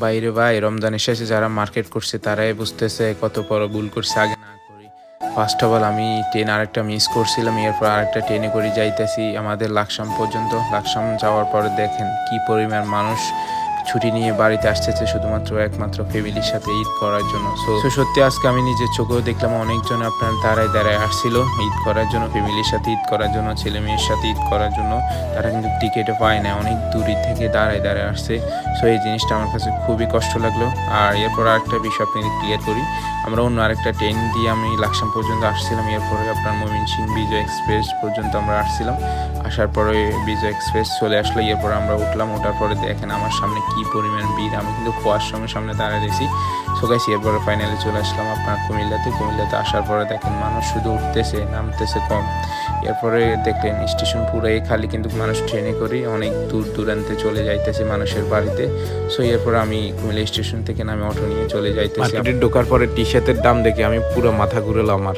বাইরে ভাই রমজানের শেষে যারা মার্কেট করছে তারাই বুঝতেছে কত বড় ভুল করছে। আগে না করি ফার্স্ট অফ অল আমি ট্রেন আরেকটা মিস করছিলাম, এরপর আরেকটা ট্রেনে করে যাইতেছি আমাদের লাকসাম পর্যন্ত। লাকসাম যাওয়ার পরে দেখেন কি পরিমাণ মানুষ ছুটি নিয়ে বাড়িতে আসতেছে শুধুমাত্র একমাত্র ফ্যামিলির সাথে ঈদ করার জন্য। সো সত্যি আজকে আমি নিজের চোখেও দেখলাম অনেকজন আপনার দাঁড়ায় দাঁড়ায় আসছিল ঈদ করার জন্য, ফ্যামিলির সাথে ঈদ করার জন্য, ছেলে মেয়ের সাথে ঈদ করার জন্য। তারা কিন্তু টিকিটও পায় না, অনেক দূরে থেকে দাঁড়ায় দাঁড়ায় আসছে। সো এই জিনিসটা আমার কাছে খুবই কষ্ট লাগলো। আর এরপর আরেকটা বিষয় আপনাকে ক্লিয়ার করি, আমরা অন্য আরেকটা ট্রেন দিয়ে আমি লাকসাম পর্যন্ত আসছিলাম, এরপরে আপনার ময়মনসিংহ বিজয় এক্সপ্রেস পর্যন্ত আমরা আসছিলাম। আসার পরে বিজয় এক্সপ্রেস চলে আসলো, এরপর আমরা উঠলাম। ওঠার পরে দেখেন আমার সামনে কি পরিমাণ ভিড়, আমি কিন্তু কুয়ার সঙ্গে সামনে দাঁড়িয়ে রয়েছি। সো গাইস এরপরে ফাইনালি চলে আসলাম আপনার কুমিল্লাতে আসার পরে দেখেন মানুষ শুধু উঠতেছে নামতেছে কম। এরপরে দেখলেন স্টেশন পুরাই খালি, কিন্তু মানুষ ট্রেনে করে অনেক দূর দূরান্তে চলে যাইতেছে মানুষের বাড়িতে। সো এরপর আমি কুমিল্লা স্টেশন থেকে নামে অটো নিয়ে চলে যাইতেছি। মার্কেটে ঢোকার পরে টি শার্টের দাম দেখে আমি পুরো মাথা ঘুরালো আমার।